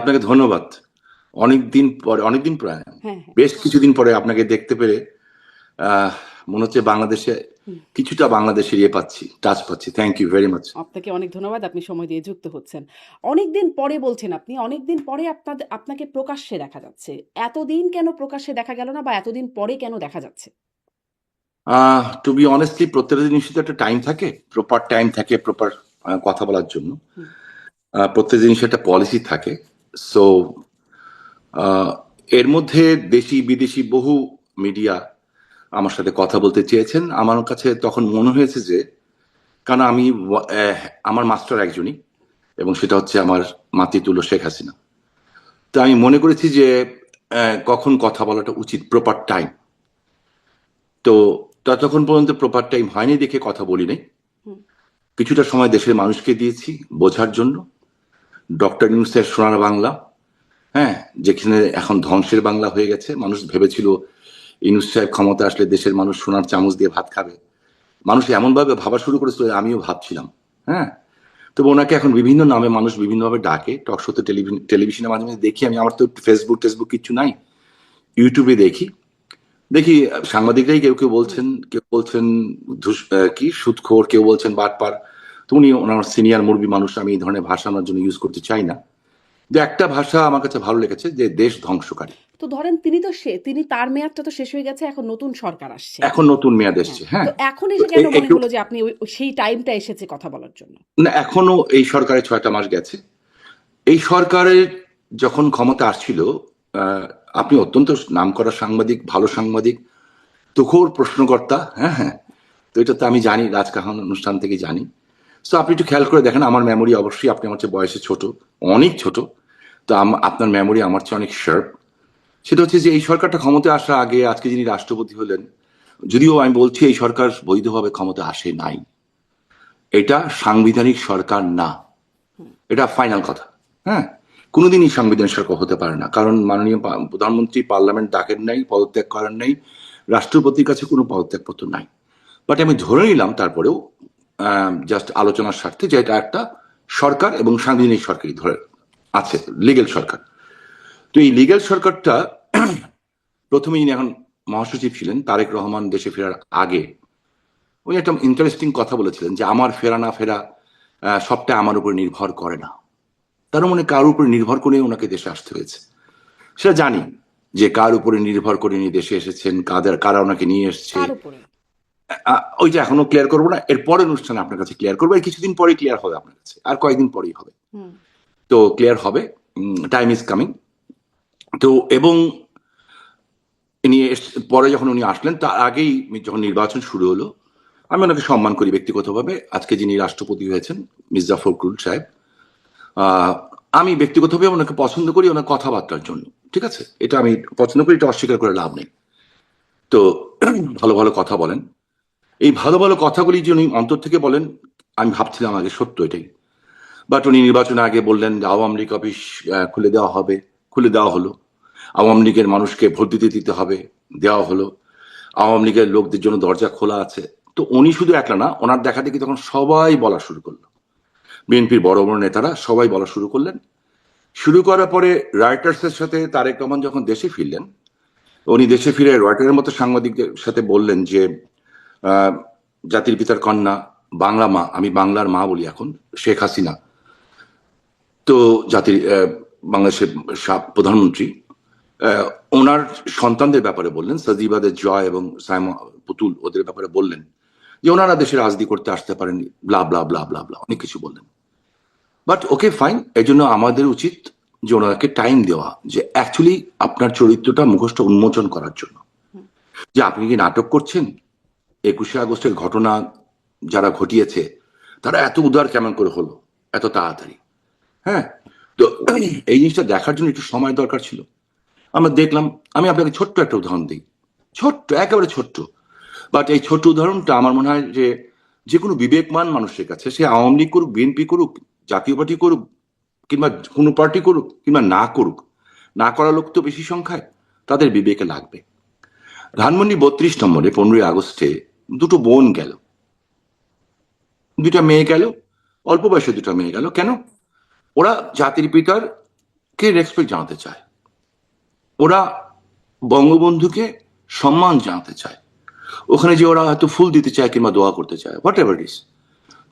আপনাকে ধন্যবাদ। অনেকদিন প্রায় হ্যাঁ, হ্যাঁ। বেশ কিছুদিন পরে আপনাকে দেখতে পেরে আহ, মনে হচ্ছে বাংলাদেশে হুম। কিছুটা বাংলাদেশের ইয়ে পাচ্ছি, টাচ পাচ্ছি। Thank you very much. আপনাকে অনেক ধন্যবাদ। আপনি সময় দিয়ে যুক্ত হচ্ছেন। অনেকদিন পরে বলছেন আপনি, অনেকদিন পরে আপনাকে প্রকাশ্যে দেখা যাচ্ছে। এতদিন কেন প্রকাশ্যে দেখা গেল না বা এতদিন পরে কেন দেখা যাচ্ছে? টু বি অনেস্টলি প্রত্যেকটা জিনিসের তো একটা টাইম থাকে, প্রপার টাইম থাকে, প্রপার কথা বলার জন্য। হুম, প্রত্যেক জিনিসের একটা পলিসি থাকে। সো এর মধ্যে দেশি বিদেশি বহু মিডিয়া আমার সাথে কথা বলতে চেয়েছেন। আমার কাছে তখন মনে হয়েছে যে, কারণ আমি আমার মাস্টার একজনই, এবং সেটা হচ্ছে আমার মাতৃতুল্য শেখ হাসিনা। তো আমি মনে করেছি যে কখন কথা বলাটা উচিত, প্রপার টাইম। তো ততক্ষণ পর্যন্ত প্রপার টাইম হয়নি দেখে কথা বলি নাই। হুম। কিছুটা সময় দেশের মানুষকে দিয়েছি বোঝার জন্য। ডক্টর ইউনূসের সোনার বাংলা, হ্যাঁ, যেখানে এখন ধ্বংসের বাংলা হয়ে গেছে। মানুষ ভেবেছিল ইউনূস সাহেব ক্ষমতা আসলে দেশের মানুষ সোনার চামচ দিয়ে ভাত খাবে। মানুষ এমন ভাবে ভাবা শুরু করেছিল, আমিও ভাবছিলাম। হ্যাঁ, তবে ওনাকে এখন বিভিন্ন নামে মানুষ বিভিন্নভাবে ডাকে। টক শোতে, টেলিভিশনে মাঝে মাঝে দেখি আমি। আমার তো ফেসবুক টেসবুক কিচ্ছু নাই, ইউটিউবে দেখি। দেখি সাংবাদিকরাই কেউ কেউ হুম। বলছেন, কেউ বলছেন কি সুদখোর, কেউ বলছেন বাটপার। তো উনি ওনার সিনিয়র মুরবি মানুষ, আমি এই ধরনের ভাষা আমার জন্য ইউজ করতে চাই না। যে একটা ভাষা আমার কাছে ভালো লেগেছে, যে দেশ ধ্বংসকারী। তো ধরেন তিনি তার মেয়াদটা তো শেষ হয়ে গেছে, এখন নতুন সরকার আসছে। এখন নতুন মেয়াদ হ্যাঁ। এসছে, হ্যাঁ। তো এখন তো এসে কেন মনে একটু হলো যে আপনি সেই টাইমটা এসেছে কথা বলার জন্য? না, এখনো এই সরকারের 6টা মাস গেছে। এই সরকারের যখন ক্ষমতা আসছিল, আহ, আপনি অত্যন্ত নামকরা সাংবাদিক, ভালো সাংবাদিক, তুখোর প্রশ্নকর্তা, হ্যাঁ হ্যাঁ। তো এটা তো আমি জানি, রাজকাহন অনুষ্ঠান থেকে জানি। তো আপনি একটু খেয়াল করে দেখেন, আমার মেমোরি অবশ্যই, আপনি আমার চেয়ে বয়সে ছোট, অনেক ছোট। তো আপনার মেমোরি আমার চেয়ে অনেক শার্প। সেটা হচ্ছে যে এই সরকারটা ক্ষমতা আসার আগে, আজকে যিনি রাষ্ট্রপতি হলেন, যদিও আমি বলছি এই সরকার বৈধভাবে ক্ষমতা আসে নাই, এটা সাংবিধানিক সরকার না, হুম। এটা ফাইনাল কথা। হ্যাঁ, কোনোদিনই সাংবিধানিক সরকার হতে পারে না, কারণ মাননীয় প্রধানমন্ত্রী পার্লামেন্ট ডাকেন নাই, পদত্যাগ করেন নাই, রাষ্ট্রপতির কাছে কোনো পদত্যাগপত্র নাই। বাট আমি ধরে নিলাম তারপরেও, জাস্ট আলোচনার স্বার্থে, যে এটা একটা সরকার এবং সাংবিধানিক সরকারই ধরে আছে, লিগেল সরকার। তো এই লিগেল সরকারটা প্রথমে যিনি এখন মহাসচিব ছিলেন, তারেক রহমান দেশে ফেরার আগে উনি একটা ইন্টারেস্টিং কথা বলেছিলেন, যে আমার ফেরা না ফেরা সবটা আমার উপর নির্ভর করে না। তার মানে কার উপর নির্ভর করে ওনাকে দেশে আসতে হয়েছে, সেটা জানি। যে কার উপরে নির্ভর করে উনি দেশে এসেছেন, কারা ওনাকে নিয়ে এসছে, কার উপরে? ওই যে এখনো ক্লিয়ার করবো না, এর পরের অনুষ্ঠানে আপনার কাছে ক্লিয়ার করবো। এই কিছুদিন পরে ক্লিয়ার হবে আপনার কাছে, আর কয়েকদিন পরেই হবে। হুম। তো ক্লিয়ার হবে, টাইম ইজ কামিং। তো এবং পরে যখন উনি আসলেন, তার আগেই যখন নির্বাচন শুরু হলো, আমি ওনাকে সম্মান করি ব্যক্তিগতভাবে। আজকে যিনি রাষ্ট্রপতি হয়েছেন, মির্জা ফখরুল সাহেব, আহ, আমি ব্যক্তিগতভাবে ওনাকে পছন্দ করি ওনার কথাবার্তার জন্য। ঠিক আছে, এটা আমি পছন্দ করি, এটা অস্বীকার করে লাভ নেই। তো ভালো ভালো কথা বলেন। এই ভালো ভালো কথাগুলি যে উনি অন্তর থেকে বলেন, আমি ভাবছিলাম আগে সত্য এটাই। বাট উনি নির্বাচনের আগে বললেন যে আওয়ামী লীগ অফিস খুলে দেওয়া হবে, খুলে দেওয়া হলো। আওয়ামী লীগের মানুষকে ভোট দিতে দিতে হবে, দেওয়া হলো। আওয়ামী লীগের লোকদের জন্য দরজা খোলা আছে। তো উনি শুধু একলা না, ওনার দেখা দেখি তখন সবাই বলা শুরু করলো। বিএনপির বড় বড় নেতারা সবাই বলা শুরু করলেন। শুরু করার পরে রয়টার্সের সাথে তারেক রহমান যখন দেশে ফিরলেন, উনি দেশে ফিরে রয়টারের মতো সাংবাদিকদের সাথে বললেন যে আহ, জাতির পিতার কন্যা, বাংলা মা, আমি বাংলার মা বলি এখন, শেখ হাসিনা, তো জাতির বাংলাদেশের প্রধানমন্ত্রী, আহ, ওনার সন্তানদের ব্যাপারে বললেন, সাজিবাদের জয় এবং সাইমা পুতুল, ওদের ব্যাপারে বললেন যে ওনারা দেশে রাজনীতি করতে আসতে পারেননি, ব্লা ব্লা ব্লা ব্লা ব্লা, অনেক কিছু বললেন। বাট ওকে ফাইন, এই জন্য আমাদের উচিত যে ওনাকে টাইম দেওয়া, যে অ্যাকচুয়ালি আপনার চরিত্রটা মুখস্থ উন্মোচন করার জন্য, হুম। যে আপনি কি নাটক করছেন। 21শে আগস্টের ঘটনা যারা ঘটিয়েছে, তারা এত উদার কেমন করে হলো এত তাড়াতাড়ি? হ্যাঁ। তো এই জিনিসটা দেখার জন্য একটু সময় দরকার ছিল। আমরা দেখলাম। আমি আপনাকে ছোট্ট একটা উদাহরণ দিই, ছোট্ট, একেবারে ছোট্ট। বাট এই ছোট্ট উদাহরণটা আমার মনে হয় যে যে কোনো বিবেকমান মানুষের কাছে, সে আওয়ামী লীগ করুক, বিএনপি করুক, জাতীয় পার্টি করুক, কিংবা কোনো পার্টি করুক, কিংবা না করুক, না করা লোক তো বেশি সংখ্যায়, তাদের বিবেকে লাগবে। ধানমন্ডি 32 নম্বরে 15ই আগস্টে দুটো বোন গেল, দুটা মেয়ে গেল, অল্প বয়সে দুটো মেয়ে গেল। কেন? ওরা জাতির পিতার কে রেসপেক্ট জানাতে চায়, ওরা বঙ্গবন্ধুকে সম্মান জানাতে চায়, ওখানে যে ওরা হয়তো ফুল দিতে চায় কিংবা দোয়া করতে চায়, হোয়াট এভার ইস,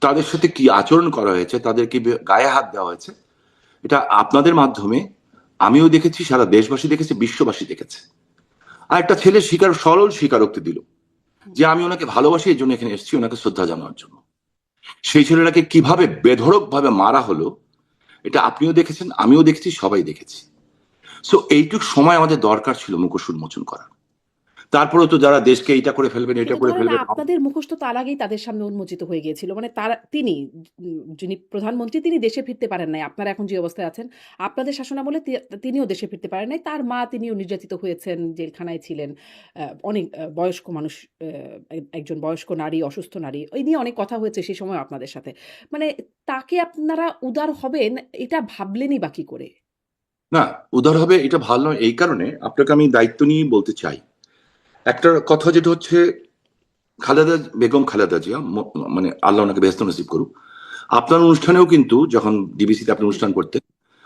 তাদের সাথে কি আচরণ করা হয়েছে, তাদের কি গায়ে হাত দেওয়া হয়েছে, এটা আপনাদের মাধ্যমে আমিও দেখেছি, সারা দেশবাসী দেখেছে, বিশ্ববাসী দেখেছে। আর একটা ছেলে সরল স্বীকারোক্তি দিল যে আমি ওনাকে ভালোবাসি, এই জন্য এখানে এসেছি ওনাকে শ্রদ্ধা জানানোর জন্য। সেই ছেলেটাকে কিভাবে বেধড়ক ভাবে মারা হলো, এটা আপনিও দেখেছেন, আমিও দেখেছি, সবাই দেখেছি। সো এইটুক সময় আমাদের দরকার ছিল মুখোশ উন্মোচন করার। তারপরেও তো যারা দেশকে এইটা করে ফেলবেন, এটা কিন্তু করে ধরেন ফেলবেন, আপনাদের মুখোশ তো তার আগেই তাদের সামনে উন্মোচিত হয়ে গিয়েছিল, মানে তারা তিনি যিনি প্রধানমন্ত্রী তিনি দেশে ফিরতে পারেন নাই, আপনারা এখন যে অবস্থায় আছেন আপনাদের শাসনামলে তিনিও দেশে ফিরতে পারেন নাই, তার মা তিনিও নির্যাতিত হয়েছেন, জেলখানায় ছিলেন, অনেক বয়স্ক মানুষ, একজন বয়স্ক নারী, অসুস্থ নারী, এই নিয়ে অনেক কথা হয়েছে সেই সময় আপনাদের সাথে। মানে তাকে আপনারা উদার হবেন এটা ভাবলেনই বা কি করে? না, উদার হবে এটা ভালো নয়। এই কারণে আপনাকে আমি দায়িত্ব নিয়ে বলতে চাই একটা কথা, যেটা হচ্ছে বেগম খালেদা জিয়া, মানে আল্লাহ ওনাকে ব্যস্ত নসিব করুক, আপনার অনুষ্ঠানেও কিন্তু যখন ডিবিসিতে আপনি অনুষ্ঠান করতেন,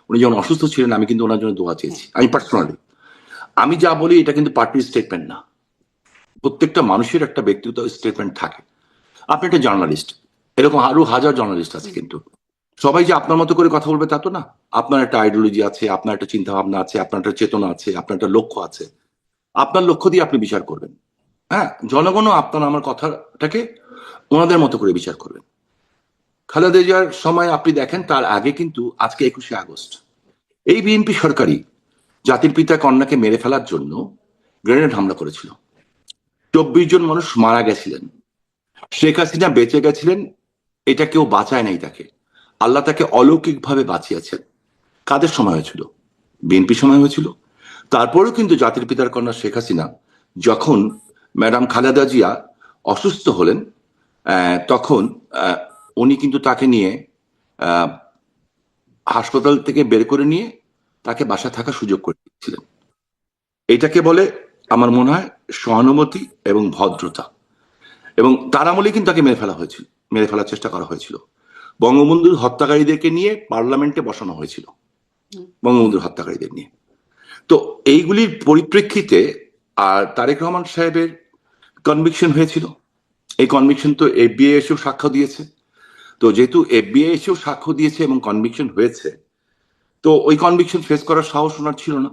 উনি যখন অসুস্থ ছিলেন, আমি কিন্তু ওনার জন্য দোয়া চেয়েছি, হ্যাঁ। আমি পার্সোনালি। আমি যা বলি এটা কিন্তু পার্টির স্টেটমেন্ট না, প্রত্যেকটা মানুষের একটা ব্যক্তিগত স্টেটমেন্ট থাকে। আপনি একটা জার্নালিস্ট, এরকম আরো হাজার জার্নালিস্ট আছে, কিন্তু সবাই যে আপনার মতো করে কথা বলবে তা তো না। আপনার একটা আইডিওলজি আছে, আপনার একটা চিন্তা ভাবনা আছে, আপনার একটা চেতনা আছে, আপনার একটা লক্ষ্য আছে, আপনার লক্ষ্য দিয়ে আপনি বিচার করবেন। হ্যাঁ, জনগণও আপনার আমার কথাটাকে ওনাদের মতো করে বিচার করবেন। খালেদা জিয়ার সময় আপনি দেখেন, তার আগে কিন্তু আজকে 21শে আগস্ট এই বিএনপি সরকারই জাতির পিতা কন্যাকে মেরে ফেলার জন্য গ্রেনেড হামলা করেছিল, 24 জন মানুষ মারা গেছিলেন, শেখ হাসিনা বেঁচে গেছিলেন, এটা কেউ বাঁচায় নাই তাকে, আল্লাহ তাকে অলৌকিকভাবে বাঁচিয়েছেন। কাদের সময় হয়েছিল? বিএনপি সময় হয়েছিল। তারপরেও কিন্তু জাতির পিতার কন্যা শেখ হাসিনা যখন ম্যাডাম খালেদা জিয়া অসুস্থ হলেন, তখন উনি কিন্তু তাকে নিয়ে হাসপাতাল থেকে বের করে নিয়ে তাকে বাসা থাকার সুযোগ করে দিয়েছিলেন। এটাকে বলে আমার মনে হয় সহানুভূতি এবং ভদ্রতা। এবং তার আমলে কিন্তু তাকে মেরে ফেলার চেষ্টা করা হয়েছিল। বঙ্গবন্ধুর হত্যাকারীদেরকে নিয়ে পার্লামেন্টে বসানো হয়েছিল, বঙ্গবন্ধুর হত্যাকারীদের নিয়ে। তো এইগুলির পরিপ্রেক্ষিতে আর তারেক রহমান সাহেবের কনভিকশন হয়েছিল, এই কনভিকশন তো এফবিআই এসেও সাক্ষ্য দিয়েছে। তো যেহেতু এফবিআই এসেও সাক্ষ্য দিয়েছে এবং কনভিকশন হয়েছে, তো ওই কনভিকশন ফেস করার সাহস ওনার ছিল না।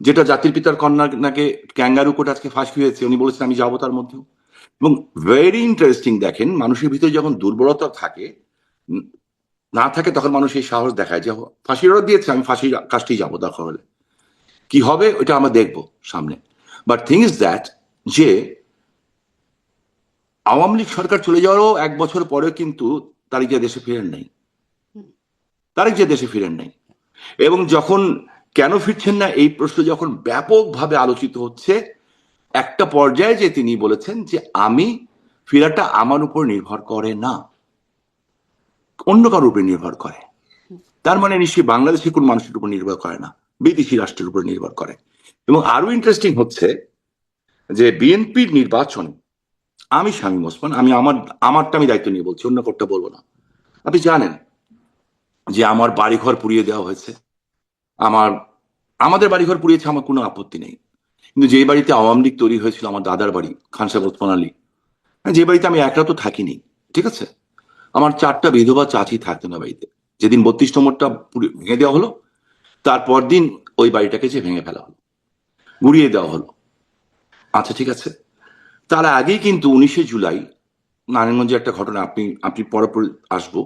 যেটা জাতির পিতার কন্যাকে ক্যাঙ্গারু কোর্ট আজকে ফাঁসি হয়েছে, উনি বলেছেন আমি যাবো তার মধ্যেও। এবং ভেরি ইন্টারেস্টিং, দেখেন মানুষের ভিতরে যখন দুর্বলতা থাকে না থাকে, তখন মানুষ এই সাহস দেখায় যে ফাঁসির অর্ডার দিয়েছে, আমি ফাঁসির কাজটি যাবো, দরকার হলে কি হবে ওইটা আমরা দেখবো সামনে। বাট থিং ইজ দ্যাট, যে আওয়ামী লীগ সরকার চলে যাওয়ারও 1 বছর পরে কিন্তু তারেক জিয়া দেশে ফিরেন নাই, তারেক জিয়া দেশে ফিরেন নাই। এবং যখন কেন ফিরছেন না এই প্রশ্ন যখন ব্যাপকভাবে আলোচিত হচ্ছে, একটা পর্যায়ে যে তিনি বলেছেন যে আমি ফেরাটা আমার উপর নির্ভর করে না, অন্য কারোর উপর নির্ভর করে। তার মানে নিশ্চয়ই বাংলাদেশের কোন মানুষের উপর নির্ভর করে না, বিদেশি রাষ্ট্রের উপর নির্ভর করে। এবং আরো ইন্টারেস্টিং হচ্ছে যে বিএনপির নির্বাচন, আমি শামীম ওসমান, আমি আমারটা আমি দায়িত্ব নিয়ে বলছি, অন্য কোনটা বলবো না। আপনি জানেন যে আমার বাড়িঘর পুড়িয়ে দেওয়া হয়েছে, আমাদের বাড়িঘর পুড়িয়েছে, আমার কোনো আপত্তি নেই। কিন্তু যে বাড়িতে আওয়ামী লীগ তৈরি হয়েছিল, আমার দাদার বাড়ি খান সাহেব ওসমান আলী, যে বাড়িতে আমি একলা তো থাকিনি, ঠিক আছে, আমার 4টা বিধবা চাচি থাকতেন না বাড়িতে। যেদিন 32 নম্বরটা ভেঙে দেওয়া হলো, তারপর দিন ওই বাড়িটাকে যে ভেঙে ফেলা হলো, গুড়িয়ে দেওয়া হলো। আচ্ছা ঠিক আছে, তার আগেই কিন্তু 19শে জুলাই নারায়ণগঞ্জে একটা ঘটনা, আপনি পরে আসবো।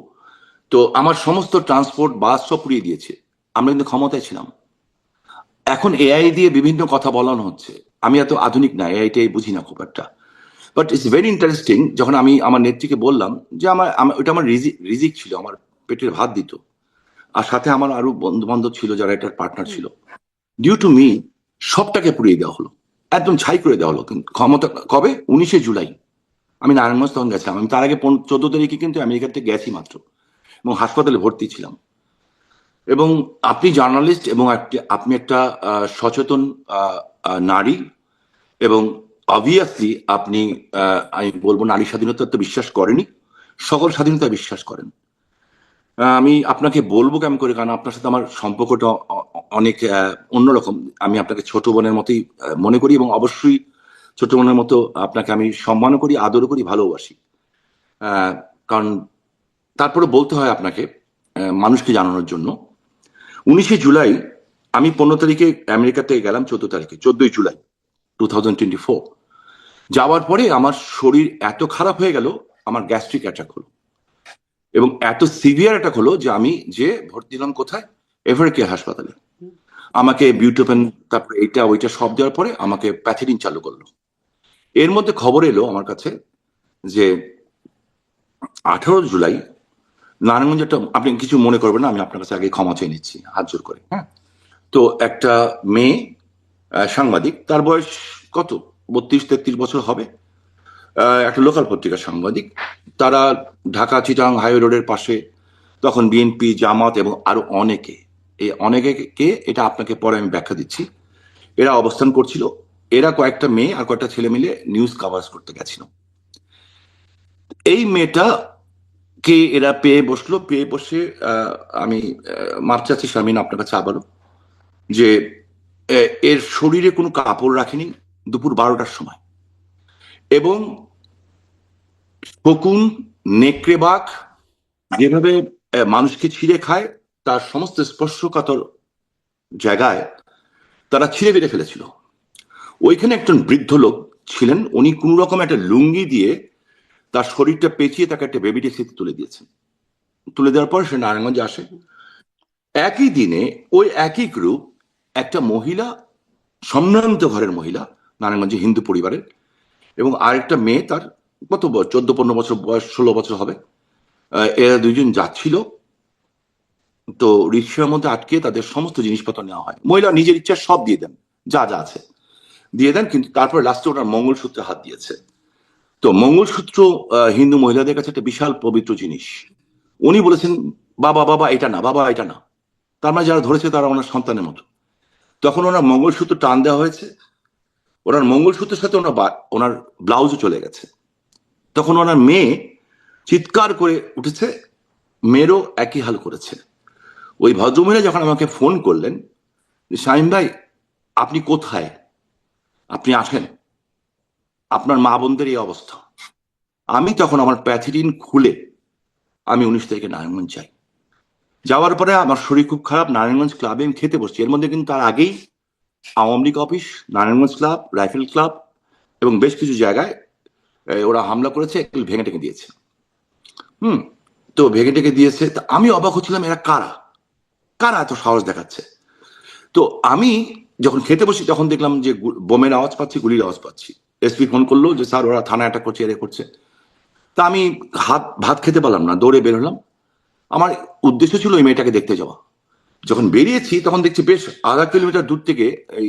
তো আমার সমস্ত ট্রান্সপোর্ট বাস সব পুড়িয়ে দিয়েছে, আমরা কিন্তু ক্ষমতায় ছিলাম। এখন এআই দিয়ে বিভিন্ন কথা বলানো হচ্ছে, আমি এত আধুনিক না, এআইটাই বুঝি না খুব একটা। বাট ইটস ভেরি ইন্টারেস্টিং, যখন আমি আমার নেত্রীকে বললাম যে ওটা আমার রিজিক ছিল, আমার পেটের ভাত দিত, আর সাথে আমার আরো বন্ধু বান্ধব ছিল যারা এটার পার্টনার ছিল, ডিউ টু মি সবটাকে পুড়িয়ে দেওয়া হলো, একদম ছাই করে দেওয়া হলো। কিন্তু ক্ষমতা কবে? 19শে জুলাই। আমি নারায়ণগঞ্জ তখন গেছিলাম, আমি তার আগে 14 তারিখে কিন্তু আমেরিকা থেকে গেছি মাত্র, এবং হাসপাতালে ভর্তি ছিলাম। এবং আপনি জার্নালিস্ট এবং আপনি একটা সচেতন নারী, এবং অবভিয়াসলি আপনি আমি বলবো নারী স্বাধীনতা তো বিশ্বাস করেনি, সকল স্বাধীনতা বিশ্বাস করেন। আমি আপনাকে বলবো কেমন করে, কারণ আপনার সাথে আমার সম্পর্কটা অনেক অন্যরকম। আমি আপনাকে ছোট বোনের মতোই মনে করি, এবং অবশ্যই ছোট বোনের মতো আপনাকে আমি সম্মানও করি, আদরও করি, ভালোবাসি। আহ, কারণ তারপরে বলতে হয় আপনাকে, মানুষকে জানানোর জন্য, 19শে জুলাই আমি 15 তারিখে আমেরিকা থেকে গেলাম, 14 তারিখে, 14ই জুলাই 2024। যাওয়ার পরে আমার শরীর এত খারাপ হয়ে গেল, আমার গ্যাস্ট্রিক অ্যাটাক হলো, এবং এত সিভিয়ার অ্যাটাক হলো যে আমি যে ভর্তি হলাম কোথায়, এভার কেয়ার হাসপাতালে। আমাকে বিউটোপেন, তারপরে এইটা ওইটা সব দেওয়ার পরে আমাকে প্যাথেডিন চালু করলো। এর মধ্যে খবর এলো আমার কাছে যে 18 জুলাই নারায়ণগঞ্জে একটা, আপনি কিছু মনে করবেন না, আমি আপনার কাছে আগে ক্ষমা চেয়ে নিচ্ছি হাত জোর করে, হ্যাঁ। তো একটা মেয়ে, সাংবাদিক, তার বয়স কত, 32-33 বছর হবে, একটা লোকাল পত্রিকার সাংবাদিক। তারা ঢাকা চিটাগাং হাইওয়ে রোডের পাশে, তখন বিএনপি, জামাত এবং আরো অনেকে, এই অনেকে কে এটা আপনাকে পরে আমি ব্যাখ্যা দিচ্ছি, এরা অবস্থান করছিল। এরা কয়েকটা মেয়ে আর কয়েকটা ছেলে মিলে নিউজ কাভার করতে গেছিল। এই মেয়েটা কে এরা পেয়ে বসলো, পেয়ে বসে আমি মাপ চাচ্ছি শারমিন আপনার কাছে আবারও, যে এর শরীরে কোনো কাপড় রাখেনি দুপুর 12টার সময়, এবং শকুন, নেকড়ে বাঘ যেভাবে মানুষকে ছিঁড়ে খায়, তার সমস্ত স্পর্শকাতর জায়গায় তারা ছিঁড়ে বেড়ে ফেলেছিল। ওইখানে একজন বৃদ্ধ লোক ছিলেন, উনি কোন রকম একটা লুঙ্গি দিয়ে তার শরীরটা পেঁচিয়ে তাকে একটা বেবি ট্যাক্সিতে তুলে দিয়েছেন। তুলে দেওয়ার পর সে নারায়ণগঞ্জে আসে। একই দিনে ওই একই গ্রুপ, একটা মহিলা, সম্ভ্রান্ত ঘরের মহিলা, নারায়ণগঞ্জে হিন্দু পরিবারের, এবং আরেকটা মেয়ে, তার কত বয়স, 14-15 বছর বয়স, 16 বছর হবে, এরা দুইজন যাচ্ছিল। তো রিক্সার মধ্যে আটকে তাদের সমস্ত জিনিসপত্র নেওয়া হয়। মহিলা নিজের ইচ্ছা সব দিয়ে দেন, যা যা আছে দিয়ে দেন, কিন্তু তারপরে লাস্টে ওনার মঙ্গলসূত্রে হাত দিয়েছে। তো মঙ্গলসূত্র হিন্দু মহিলাদের কাছে একটা বিশাল পবিত্র জিনিস। উনি বলেছেন, বাবা বাবা এটা না, বাবা এটা না। তার মানে যারা ধরেছে তারা ওনার সন্তানের মতো। তখন ওনার মঙ্গলসূত্র টান দেওয়া হয়েছে, ওনার মঙ্গলসূত্রের সাথে ওনার ব্লাউজও চলে গেছে। তখন ওনার মেয়ে চিৎকার করে উঠেছে, মেয়েরও একই হাল করেছে। ওই ভদ্রমহিলা যখন আমাকে ফোন করলেন, শাহিন ভাই আপনি কোথায়, আপনি আসেন, আপনার মা বোনদের এই অবস্থা। আমি তখন আমার প্যাথিডিন খুলে আমি 19 তারিখে নারায়ণগঞ্জ যাই। যাওয়ার পরে আমার শরীর খুব খারাপ, নারায়ণগঞ্জ ক্লাবে আমি খেতে বসছি। এর মধ্যে কিন্তু তার আগেই Awami League office, Narayanganj club, rifle club এবং বেশ কিছু জায়গায় ওরা হামলা করেছে, এগুলো ভেঙে টেঙে দিয়েছে। হুম। তো ভেঙে টেঙে দিয়েছে, তা আমি অবাক হচ্ছিলাম, এরা কারা, কারা এত সাহস দেখাচ্ছে। তো আমি যখন খেতে বসি তখন দেখলাম যে বোমের আওয়াজ পাচ্ছি, গুলির আওয়াজ পাচ্ছি। এসপি ফোন করলো যে স্যার ওরা থানা অ্যাটাক করছে, এরা করছে। তা আমি ভাত খেতে পারলাম না, দৌড়ে বের হলাম। আমার উদ্দেশ্য ছিল ওই মেয়েটাকে দেখতে যাওয়া। যখন বেরিয়েছি তখন দেখছি বেশ আধা কিলোমিটার দূর থেকে এই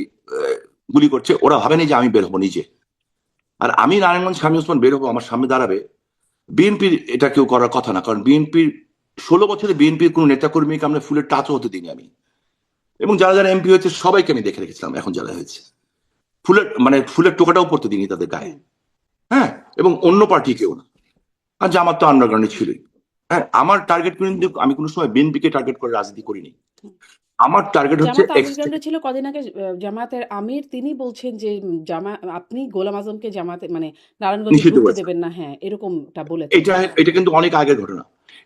গুলি করছে। ওরা ভাবেনি যে আমি বের হবো নিজে, আর আমি নারায়ণগঞ্জ স্বামী ওসমান বের হবো, আমার সামনে দাঁড়াবে বিএনপির, এটা কেউ করার কথা না। কারণ বিএনপির 16 বছরে বিএনপির কোনো নেতাকর্মীকে আমরা ফুলের টাচও হতে দিইনি আমি, এবং যারা যারা এমপি হয়েছে সবাইকে আমি দেখে রেখেছিলাম। এখন যারা হয়েছে ফুলের টোকাটাও পড়তে দিইনি তাদের গায়ে, হ্যাঁ, এবং অন্য পার্টি কেউ না। আর জামাত তো আন্ডারগ্রাউন্ডে ছিলই। হ্যাঁ, আমার টার্গেট কিন্তু, আমি কোনো সময় বিএনপিকে টার্গেট করে রাজনীতি করিনি। আমার টার্গেট হচ্ছে জামাত আন্ডারগ্রাউন্ডে ছিল কদিন আগে। জামাতের আমির তিনি বলছেন যে আপনি গোলাম আজমকে জামাতে মানে নারায়ণগঞ্জে নিষিদ্ধ ঢুকতে করেছে। দেবেন না, হ্যাঁ এরকমটা বলেছেন। এটা এটা কিন্তু অনেক আগের ঘটনা।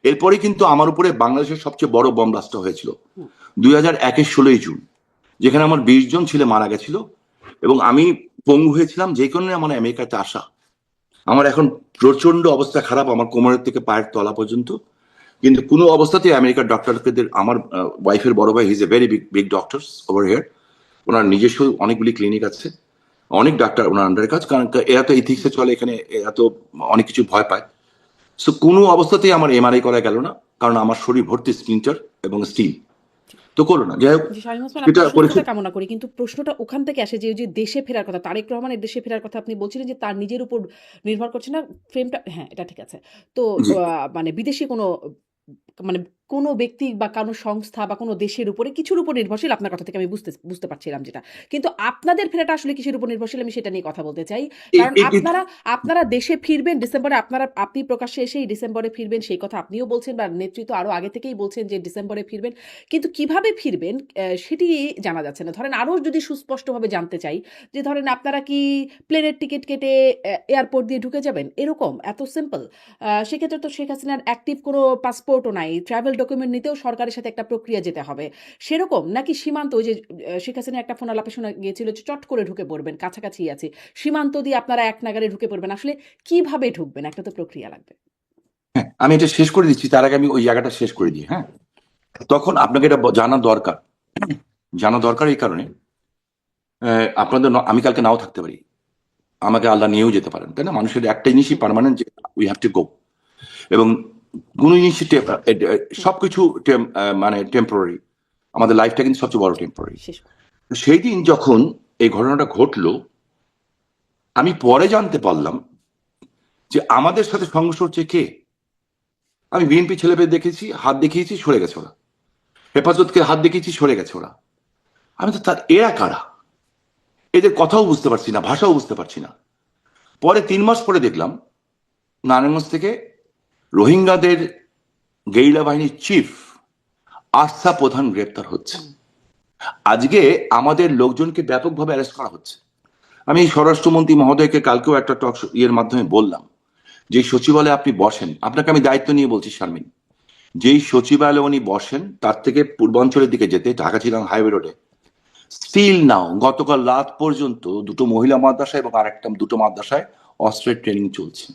এরপরে কিন্তু আমার উপরে বাংলাদেশের সবচেয়ে বড় বম ব্লাস্ট হয়েছিল হুম। 2001-এর 16ই জুন, যেখানে আমার 20 জন ছেলে মারা গেছিল, এবং আমি পঙ্গু হয়েছিলাম। যে কারণে আমার আমেরিকাতে আসা। আমার এখন প্রচন্ড অবস্থা খারাপ, আমার কোমরের থেকে পায়ের তলা পর্যন্ত। কিন্তু কোনো অবস্থাতেই আমেরিকার ডক্টরদের, আমার ওয়াইফের বড় ভাই, his a very big big doctors over here. ওনার নিজস্ব অনেকগুলি ক্লিনিক আছে, অনেক ডাক্তার ওনার আন্ডারে কাজ, কারণ এরা তো ইথিক্সে চলে এখানে, এরা তো অনেক কিছু ভয় পায়। সো কোনো অবস্থাতেই আমার এমআরআই করা গেল না, কারণ আমার শরীর ভর্তি স্প্লিন্টার এবং স্টিল। তো করলো না, যাই হোক জি শামীম ওসমান, সেটা আপনার করেছে। সুস্থতা কামনা করি। কিন্তু প্রশ্নটা ওখান থেকে আসে যে ওই যে দেশে ফেরার কথা, তারেক রহমানের দেশে ফেরার কথা আপনি বলছিলেন যে তার নিজের উপর নির্ভর করছে না ফ্রেমটা, হ্যাঁ এটা ঠিক আছে। তো জি। মানে বিদেশি কোনো মানে কোনো ব্যক্তি বা কোনো সংস্থা বা কোনো দেশের উপরে কিছুর উপর নির্ভরশীল, আপনার কথা থেকে আমি বুঝতে পারছিলাম যেটা। কিন্তু আপনাদের ফেরাটা আসলে কিসের উপর নির্ভরশীল, আমি সেটা নিয়ে কথা বলতে চাই। কারণ এটি আপনারা দেশে ফিরবেন ডিসেম্বরে, আপনি প্রকাশ্যে এসেই ডিসেম্বরে ফিরবেন সেই কথা আপনিও বলছেন, বা নেতৃত্ব আরো আগে থেকেই বলছেন যে ডিসেম্বরে ফিরবেন। কিন্তু কিভাবে ফিরবেন সেটি জানা যাচ্ছে না। ধরেন আরো যদি সুস্পষ্টভাবে জানতে চাই, যে ধরেন আপনারা কি প্লেনের টিকিট কেটে এয়ারপোর্ট দিয়ে ঢুকে যাবেন, এরকম এত সিম্পল? সেক্ষেত্রে তো শেখ হাসিনার অ্যাক্টিভ কোনো পাসপোর্টও নাই, ট্রাভেল ডকুমেন্ট নিতেও সরকারের সাথে একটা প্রক্রিয়া যেতে হবে, সেরকম নাকি সীমান্ত, ওই যে শেখ হাসিনা একটা ফোন আলাপে শোনা গিয়েছিল যে চট করে ঢুকে পড়বেন, কাছাকাছি আছে সীমান্ত দিয়ে আপনারা এক নাগারে ঢুকে পড়বেন, আসলে কিভাবে ঢুকবেন? একটা তো প্রক্রিয়া লাগবে। হ্যাঁ, আমি এটা শেষ করে দিচ্ছি, তার আগে আমি ওই জায়গাটা শেষ করে দিই। হ্যাঁ, তখন আপনাকে এটা জানা দরকার। জানা দরকার এই কারণে, আমি কালকে নাও থাকতে পারি, আমাকে আল্লাহ নিয়েও যেতে পারেন, তাই না? মানুষের একটা জিনিসই পার্মানেন্ট, যে উই হ্যাভ টু গো। এবং কোন জিনিসই সবকিছু মানে টেম্পোরারি। আমাদের লাইফটা কিন্তু সবচেয়ে বড় টেম্পোরারি। শেষ। সেই দিন যখন এই ঘটনাটা ঘটলো, আমি পরে জানতে পারলাম যে আমাদের সাথে সংঘর্ষ হচ্ছে কে। আমি বিএনপি ছেলেপেলে দেখেছি, হাত দেখিয়েছি, সরে গেছে ওরা। হেফাজতকে হাত দেখিয়েছি, সরে গেছে ওরা। আমি তো তার এরা কারা, এদের কথাও বুঝতে পারছি না, ভাষাও বুঝতে পারছি না। পরে 3 মাস পরে দেখলাম নারায়ণগঞ্জ থেকে রোহিঙ্গাদের গেরিলা বাহিনীর চিফ আস্থা প্রধান গ্রেপ্তার হচ্ছে। আজকে আমাদের লোকজনকে ব্যাপকভাবে অ্যারেস্ট করা হচ্ছে। আমি স্বরাষ্ট্রমন্ত্রী মহোদয়কে কালকেও একটা টক ইয়ের মাধ্যমে বললাম, যে সচিবালয়ে আপনি বসেন, আপনাকে আমি দায়িত্ব নিয়ে বলছি শারমিন, যেই সচিবালয়ে উনি বসেন তার থেকে পূর্বাঞ্চলের দিকে যেতে ঢাকা চিটাং হাইওয়ে রোডে স্টিল নাও গতকাল রাত পর্যন্ত 2টো মহিলা মাদ্রাসা এবং আরেকটা 2টো মাদ্রাসায় অস্ত্রের ট্রেনিং চলছে।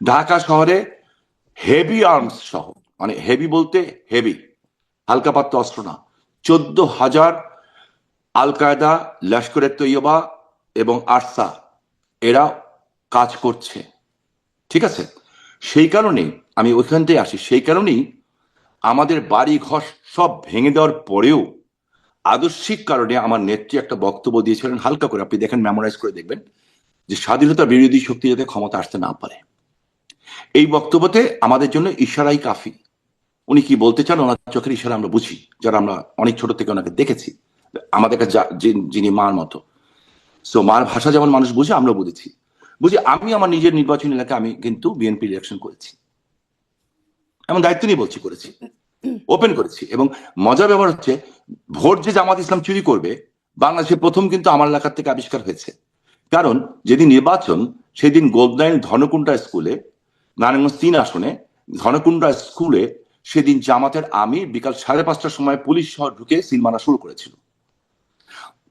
ঢাকা শহরে হেভি আর্মস সহ, মানে হেভি বলতে হেভি, হালকা পাত্র অস্ত্র না, 14,000 আল কায়দা, লস্কর এ তৈয়বা এবং আরসা এরা কাজ করছে। ঠিক আছে, সেই কারণেই আমি ওইখানটাই আসি। সেই কারণেই আমাদের বাড়ি ঘর সব ভেঙে দেওয়ার পরেও আদর্শিক কারণে আমার নেত্রী একটা বক্তব্য দিয়েছিলেন, হালকা করে আপনি দেখেন, মেমোরাইজ করে দেখবেন, যে স্বাধীনতা বিরোধী শক্তি যাতে ক্ষমতা আসতে না পারে। এই বক্তব্যতে আমাদের জন্য ইশারাই কাফি। উনি কি বলতে চান ওনার চোখের ইশারা আমরা বুঝি, যারা আমরা অনেক ছোট থেকে ওনাকে দেখেছি। আমাদের কাছে যিনি মার মতো, সো মার ভাষা যেমন মানুষ বুঝে, আমরা বুঝি। আমি আমার নিজের নির্বাচনী এলাকায় আমি কিন্তু বিএনপি ইলেকশন করেছি, এমন দায়িত্ব নিয়ে বলছি, করেছি, ওপেন করেছি। এবং মজা ব্যাপার হচ্ছে, ভোট যে জামাত ইসলাম চুরি করবে বাংলাদেশে প্রথম কিন্তু আমার এলাকার থেকে আবিষ্কার হয়েছে। কারণ যেদিন নির্বাচন, সেদিন গোলদাইন ধনকুণ্ডা স্কুলে, নারায়ণগঞ্জ 3 আসনে ধনকুণ্ডা স্কুলে, সেদিন জামাতের আমির বিকাল 5:30টার সময় পুলিশ শহর ঢুকে সিল মারা শুরু করেছিল।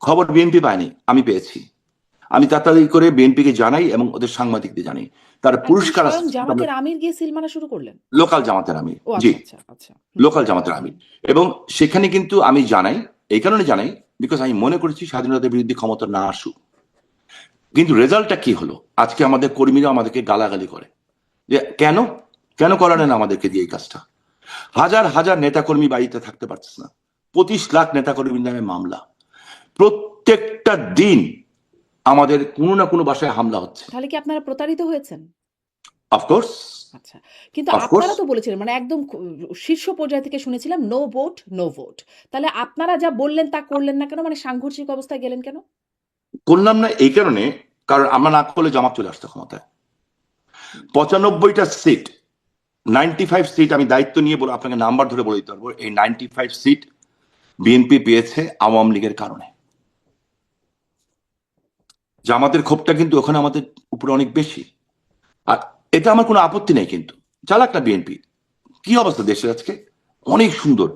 খবর বিএনপি পায়নি, আমি পেয়েছি। আমি তাড়াতাড়ি করে বিএনপিকে জানাই এবং ওদের সাংবাদিকদের জানাই। তার একদম পুরস্কার স্বয়ং জামাতের আমির গিয়ে সিল মারা শুরু করলেন? লোকাল জামাতের আমির, ও জি, আচ্ছা আচ্ছা আচ্ছা। লোকাল জামাতের আমির। এবং সেখানে কিন্তু আমি জানাই, এই কারণে জানাই বিকজ আমি মনে করেছি স্বাধীনতার বিরুদ্ধে ক্ষমতা না আসুক। কিন্তু রেজাল্টটা কি হলো, আজকে আমাদের কর্মীরা আমাদেরকে গালাগালি করে, যে কেন কেন করালেন আমাদেরকে দিয়ে এই কাজটা। হাজার হাজার নেতাকর্মী বাড়িতে থাকতে পারছে না, 25 লাখ নেতাকর্মীর নামে মামলা, প্রত্যেকটা দিন আমাদের কোনো না কোনো বাসায় হামলা হচ্ছে। তাহলে কি আপনারা প্রতারিত হয়েছেন? অফকোর্স, আচ্ছা, কিন্তু অফকোর্স। আপনারা তো বলেছিলেন, মানে একদম শীর্ষ পর্যায় থেকে শুনেছিলাম নো ভোট নো ভোট। তাহলে আপনারা যা বললেন তা করলেন না কেন? মানে সাংঘর্ষিক অবস্থায় গেলেন কেন? করলাম না এই কারণে, কারণ আমরা না করলে জামাত চলে আসতো ক্ষমতায়। 95টা সিট, 95 সিট, আমি দায়িত্ব নিয়ে বলে আপনাকে নাম্বার ধরে বলে দিতে পারবো, এই 95 সিট বিএনপি পেয়েছে আওয়ামী লীগের কারণে। জামাতের ক্ষোভটা কিন্তু ওখানে আমাদের উপরে অনেক বেশি। আর এটা আমার কোনো আপত্তি নেই, কিন্তু চালাক না বিএনপি। কি অবস্থা দেশের আজকে, অনেক সুন্দর।